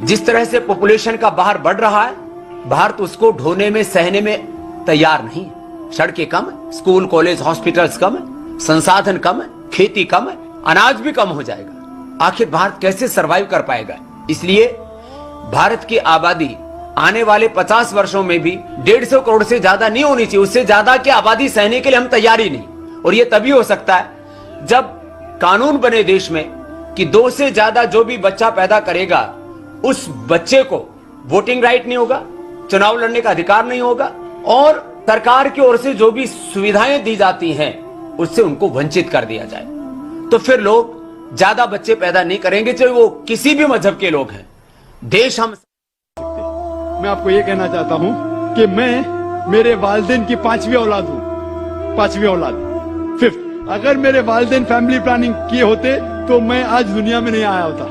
जिस तरह से पॉपुलेशन का बाहर बढ़ रहा है, भारत उसको ढोने में सहने में तैयार नहीं। सड़कें कम, स्कूल कॉलेज हॉस्पिटल्स कम, संसाधन कम, खेती कम, अनाज भी कम हो जाएगा। आखिर भारत कैसे सरवाइव कर पाएगा? इसलिए भारत की आबादी आने वाले 50 वर्षों में भी 150 करोड़ से ज्यादा नहीं होनी चाहिए। उससे ज्यादा की आबादी सहने के लिए हम तैयार ही नहीं। और यह तभी हो सकता है जब कानून बने देश में कि 2 से ज्यादा जो भी बच्चा पैदा करेगा, उस बच्चे को वोटिंग राइट नहीं होगा, चुनाव लड़ने का अधिकार नहीं होगा, और सरकार की ओर से जो भी सुविधाएं दी जाती हैं उससे उनको वंचित कर दिया जाए। तो फिर लोग ज्यादा बच्चे पैदा नहीं करेंगे, चाहे वो किसी भी मजहब के लोग हैं। देश हम मैं आपको ये कहना चाहता हूं कि मैं मेरे वालिदैन की 5वीं औलाद हूं, 5वीं औलाद, 5th। अगर मेरे वालिदैन फैमिली प्लानिंग किए होते तो मैं आज दुनिया में नहीं आया होता।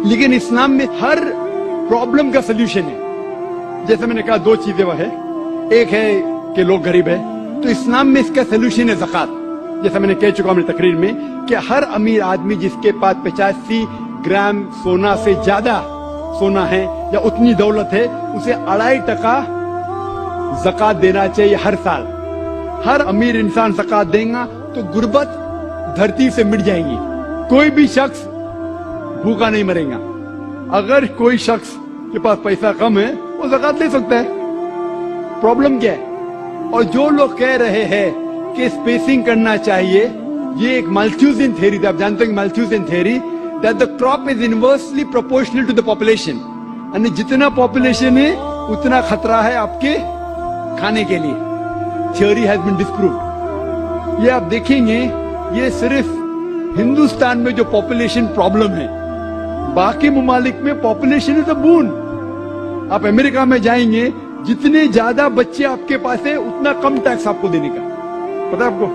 लेकिन इस्लाम में हर प्रॉब्लम का सलूशन है। जैसे मैंने कहा 2 चीजें वह है, एक है कि लोग गरीब है, तो इस्लाम में इसका सलूशन है ज़कात। जैसा मैंने कह चुका अपनी तकरीर में कि हर अमीर आदमी जिसके पास 85 ग्राम सोना से ज्यादा सोना है या उतनी दौलत है, उसे 2.5% ज़कात देना चाहिए हर साल। हर अमीर इंसान ज़कात देगा तो गुर्बत धरती से मिट जाएगी। कोई भी शख्स भूखा नहीं मरेगा। अगर कोई शख्स के पास पैसा कम है वो ज़कात ले सकता है, प्रॉब्लम क्या है? और जो लोग कह रहे हैं कि स्पेसिंग करना चाहिए, ये एक माल्थ्यूसियन थ्योरी थी। आप जानते हैं Malthusian theory, that the crop is inversely proportional to the population. यानी जितना पॉपुलेशन है उतना खतरा है आपके खाने के लिए। Theory has been disproved. ये आप देखेंगे, ये सिर्फ हिंदुस्तान में जो पॉपुलेशन प्रॉब्लम है, बाकी ममालिक में पॉपुलेशन इज अ बून। आप अमेरिका में जाएंगे, जितने ज्यादा बच्चे आपके पास है उतना कम टैक्स आपको देने का। पता है आपको?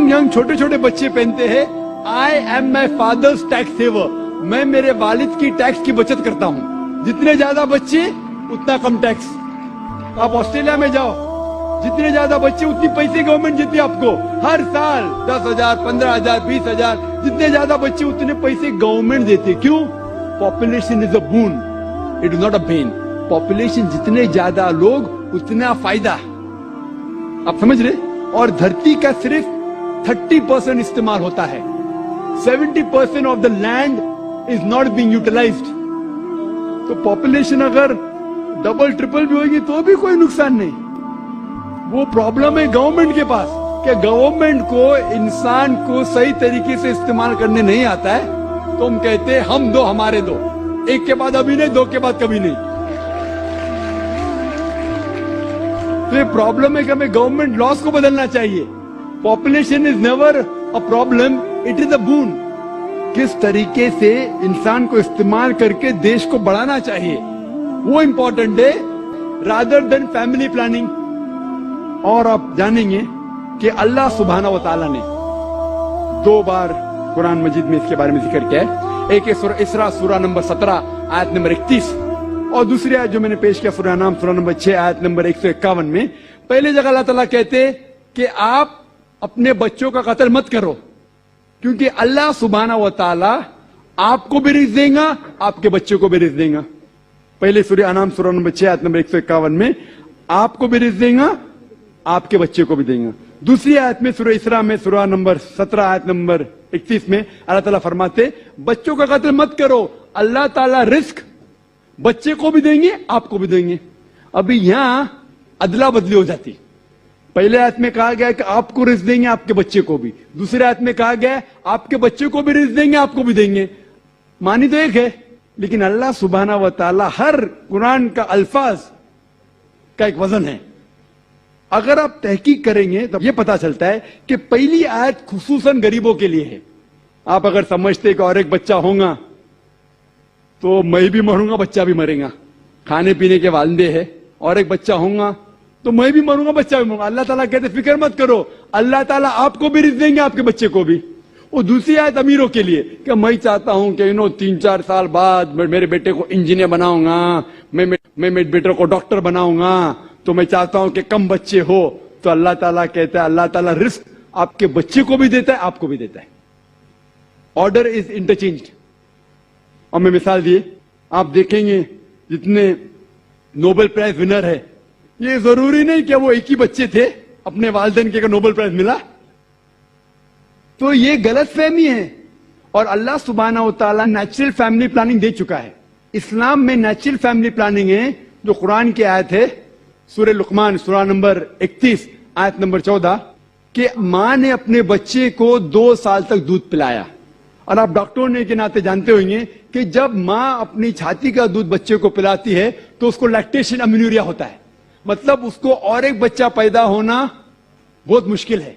यंग छोटे छोटे बच्चे पहनते हैं, I am my father's tax saver, मैं मेरे वालिद की टैक्स की बचत करता हूं। जितने ज्यादा बच्चे उतना कम टैक्स। आप ऑस्ट्रेलिया में जाओ, जितने ज्यादा बच्चे उतनी पैसे गवर्नमेंट देती है आपको हर साल, 10,000, 15,000, 20,000। जितने ज्यादा बच्चे उतने पैसे गवर्नमेंट देती। क्यों? Population is a boon, it is not a Ben. Population जितने ज्यादा लोग उतना फायदा। आप समझ रहे? और धरती का सिर्फ 30% इस्तेमाल होता है। 70% of the land is not being utilised. तो पॉपुलेशन अगर डबल ट्रिपल भी होगी तो भी कोई नुकसान नहीं। वो प्रॉब्लम है गवर्नमेंट के पास कि गवर्नमेंट को इंसान को सही तरीके से इस्तेमाल करने नहीं आता है। तो हम कहते हैं हम दो हमारे दो, एक के बाद अभी नहीं, 2 के बाद कभी नहीं। तो ये प्रॉब्लम है कि हमें गवर्नमेंट लॉस को बदलना चाहिए। Population is never a problem, it is a boon. किस तरीके से इंसान को इस्तेमाल करके देश को बढ़ाना चाहिए वो इंपॉर्टेंट है, रादर देन फैमिली प्लानिंग। और आप जानेंगे कि अल्लाह सुब्हाना व तआला ने 2 बार कुरान मजीद में इसके बारे में जिक्र किया है। एक है सूरह इसरा, सूरह नंबर 17 आयत नंबर 31, और दूसरी आयत जो मैंने पेश किया सूरह नाम, सूरह नंबर 6 आयत नंबर 151 में। पहले जगह अल्लाह ताला कहते कि आप अपने बच्चों का कत्ल मत करो, क्योंकि अल्लाह सुब्हाना व तआला आपको भी रिज़्क देगा, आपके बच्चों को भी रिज़्क देगा। पहले सूरह अनाम सूरह नंबर 6 आयत नंबर 151 में आपको भी रिज़्क देगा, आपके बच्चे को भी देगा। दूसरी आयत में सूरह इसरा में सूरह नंबर 17 आयत नंबर 31 में अल्लाह ताला फरमाते बच्चों का कत्ल मत करो, अल्लाह ताला रिस्क बच्चे को भी देंगे, आपको भी देंगे। अभी यहां अदला बदली हो जाती। पहले आयत में कहा गया कि आपको रिस्क देंगे, आपके बच्चे को भी। दूसरे आयत में कहा गया आपके बच्चे को भी रिस्क देंगे, आपको भी देंगे। मानी तो एक है, लेकिन अल्लाह सुब्हाना व तआला हर कुरान का अल्फाज का एक वजन है। अगर आप तहकीक करेंगे तो यह पता चलता है कि पहली आयत खुसूसन गरीबों के लिए है। आप अगर समझते कि और एक बच्चा होगा तो मैं भी मरूंगा, बच्चा भी मरेगा, खाने पीने के वालदे है, और एक बच्चा होगा तो मैं भी मरूंगा, बच्चा भी मरूंगा। अल्लाह ताला कहते फिक्र मत करो, अल्लाह ताला आपको भी रिज़्क देंगे, आपके बच्चे को भी। वो दूसरी आयत अमीरों के लिए कि मैं चाहता हूं कि 3-4 साल बाद मेरे बेटे को इंजीनियर बनाऊंगा, मैं मेरे बेटे को डॉक्टर बनाऊंगा, तो मैं चाहता हूं कि कम बच्चे हो। तो अल्लाह ताला कहता है, अल्लाह ताला रिस्क आपके बच्चे को भी देता है, आपको भी देता है। Order is interchanged. और मैं मिसाल दिए, आप देखेंगे जितने नोबेल प्राइज विनर है, ये जरूरी नहीं कि वो एक ही बच्चे थे, अपने वालिदैन के नोबेल प्राइज मिला. तो ये गलत फहमी है. और अल्लाह सुब्हानहू व तआला नेचुरल फैमिली प्लानिंग दे चुका है. इस्लाम में नेचुरल फैमिली प्लानिंग है, जो कुरान की आयत है सूरह लुकमान सूरा नंबर 31 आयत नंबर 14 कि मां ने अपने बच्चे को 2 साल तक दूध पिलाया. और आप डॉक्टर होने के नाते जानते होंगे कि जब मां अपनी छाती का दूध बच्चे को पिलाती है तो उसको लैक्टेशन अमेन्यूरिया होता है, मतलब उसको और एक बच्चा पैदा होना बहुत मुश्किल है.